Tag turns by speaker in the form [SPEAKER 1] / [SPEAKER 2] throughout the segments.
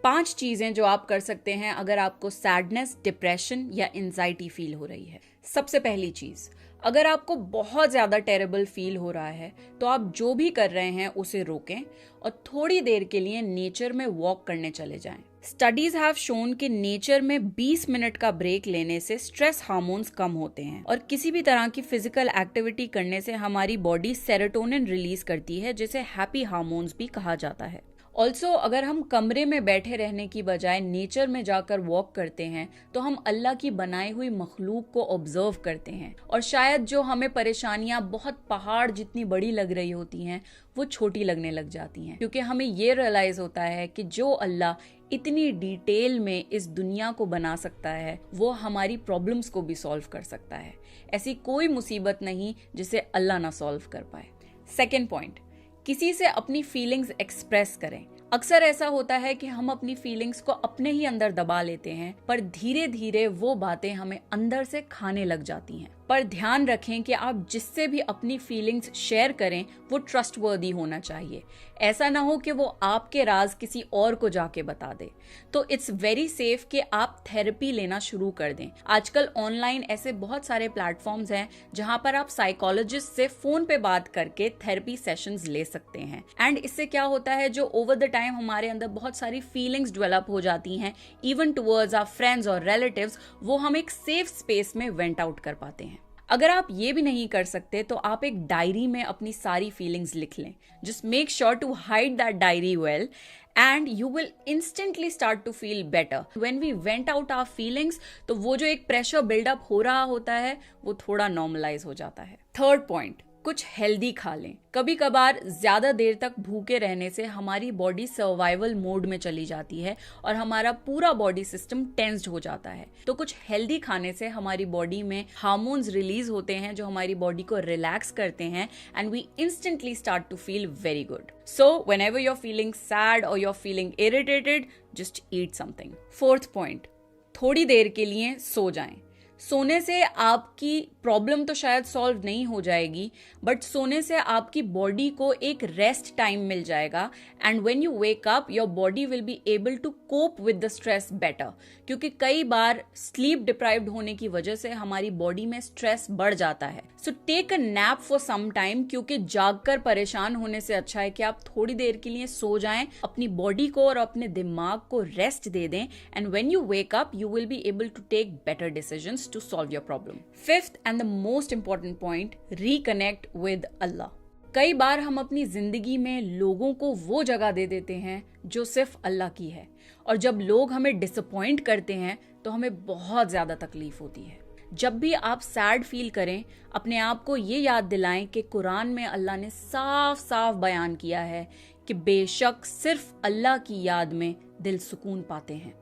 [SPEAKER 1] 5 चीजें जो आप कर सकते हैं अगर आपको सैडनेस, डिप्रेशन या एंजाइटी फील हो रही है। सबसे पहली चीज, अगर आपको बहुत ज्यादा टेरेबल फील हो रहा है तो आप जो भी कर रहे हैं उसे रोकें और थोड़ी देर के लिए नेचर में वॉक करने चले जाएं। स्टडीज हैव शोन कि नेचर में 20 मिनट का ब्रेक लेने से स्ट्रेस हार्मोन्स कम होते हैं और किसी भी तरह की फिजिकल एक्टिविटी करने से हमारी बॉडी सेरोटोनिन रिलीज करती है, जिसे हैप्पी हार्मोन्स भी कहा जाता है। ऑल्सो अगर हम कमरे में बैठे रहने की बजाय नेचर में जाकर वॉक करते हैं तो हम अल्लाह की बनाई हुई मखलूक को ऑब्जर्व करते हैं और शायद जो हमें परेशानियां बहुत पहाड़ जितनी बड़ी लग रही होती हैं वो छोटी लगने लग जाती हैं, क्योंकि हमें ये रियलाइज होता है कि जो अल्लाह इतनी डिटेल में इस दुनिया को बना सकता है वो हमारी प्रॉब्लम्स को भी सॉल्व कर सकता है। ऐसी कोई मुसीबत नहीं जिसे अल्लाह ना सॉल्व कर पाए। सेकेंड पॉइंट, किसी से अपनी फीलिंग्स एक्सप्रेस करें। अक्सर ऐसा होता है कि हम अपनी फीलिंग्स को अपने ही अंदर दबा लेते हैं, पर धीरे धीरे वो बातें हमें अंदर से खाने लग जाती हैं। पर ध्यान रखें कि आप जिससे भी अपनी फीलिंग्स शेयर करें वो ट्रस्टवर्दी होना चाहिए। ऐसा ना हो कि वो आपके राज किसी और को जाके बता दे। तो इट्स वेरी सेफ कि आप थेरेपी लेना शुरू कर दें। आजकल ऑनलाइन ऐसे बहुत सारे प्लेटफॉर्म्स हैं जहां पर आप साइकोलॉजिस्ट से फोन पे बात करके थेरेपी सेशंस ले सकते हैं। एंड इससे क्या होता है, जो ओवर द टाइम हमारे अंदर बहुत सारी फीलिंग्स डेवलप हो जाती हैं इवन टुवर्ड्स आवर फ्रेंड्स और रिलेटिव्स, वो हम एक सेफ स्पेस में वेंट आउट कर पाते हैं। अगर आप ये भी नहीं कर सकते तो आप एक डायरी में अपनी सारी फीलिंग्स लिख लें। Just make sure to hide that diary well and you will instantly start to feel better. When we vent out our feelings, तो वो जो एक प्रेशर बिल्डअप हो रहा होता है वो थोड़ा नॉर्मलाइज हो जाता है। थर्ड पॉइंट, कुछ हेल्दी खा लें। कभी कभार ज्यादा देर तक भूखे रहने से हमारी बॉडी सर्वाइवल मोड में चली जाती है और हमारा पूरा बॉडी सिस्टम टेंस्ड हो जाता है। तो कुछ हेल्दी खाने से हमारी बॉडी में हार्मोन्स रिलीज होते हैं जो हमारी बॉडी को रिलैक्स करते हैं and we instantly start to feel very good. So whenever you're feeling sad or you're feeling irritated, just eat something. Fourth point, थोड़ी देर के लिए सो जाएं। सोने से आपकी प्रॉब्लम तो शायद सॉल्व नहीं हो जाएगी, बट सोने से आपकी बॉडी को एक रेस्ट टाइम मिल जाएगा and when you wake up your body will be able to cope with the stress better. क्योंकि कई बार स्लीप डिप्राइव्ड होने की वजह से हमारी बॉडी में स्ट्रेस बढ़ जाता है। So take a nap for some time, क्योंकि जागकर परेशान होने से अच्छा है कि आप थोड़ी देर के लिए सो जाएं, अपनी बॉडी को और अपने दिमाग को रेस्ट दे दें and when you wake up you will be able to take better decisions to solve your problem. Fifth and the most important point, reconnect with Allah. कई बार हम अपनी जिंदगी में लोगों को वो जगह दे देते हैं जो सिर्फ अल्लाह की है, और जब लोग हमें डिसअपॉइंट करते हैं तो हमें बहुत ज्यादा तकलीफ होती है। जब भी आप सैड फील करें, अपने आप को ये याद दिलाएं कि कुरान में अल्लाह ने साफ साफ बयान किया है कि बेशक सिर्फ अल्लाह की याद में दिल सुकून पाते हैं।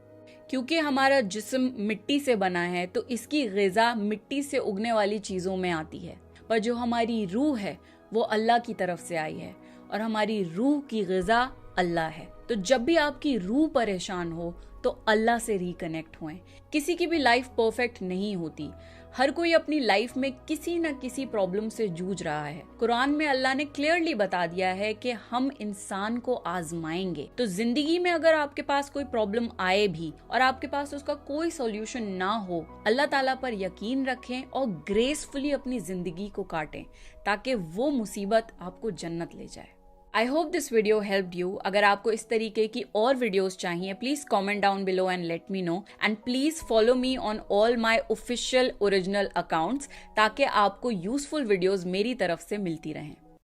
[SPEAKER 1] क्योंकि हमारा जिस्म मिट्टी से बना है तो इसकी ग़िज़ा मिट्टी से उगने वाली चीज़ों में आती है, पर जो हमारी रूह है वो अल्लाह की तरफ से आई है और हमारी रूह की ग़िज़ा अल्लाह है। तो जब भी आपकी रूह परेशान हो तो अल्लाह से रिकनेक्ट होएं। किसी की भी लाइफ परफेक्ट नहीं होती, हर कोई अपनी लाइफ में किसी न किसी प्रॉब्लम से जूझ रहा है। कुरान में अल्लाह ने क्लियरली बता दिया है कि हम इंसान को आजमाएंगे। तो जिंदगी में अगर आपके पास कोई प्रॉब्लम आए भी और आपके पास उसका कोई सॉल्यूशन ना हो, अल्लाह ताला पर यकीन रखें और ग्रेसफुली अपनी जिंदगी को काटें ताकि वो मुसीबत आपको जन्नत ले जाए। I hope this video helped you. अगर आपको इस तरीके की और वीडियोस चाहिए please comment down below and let me know, and please follow me on all my official original accounts ताकि आपको यूजफुल वीडियोस मेरी तरफ से मिलती रहें।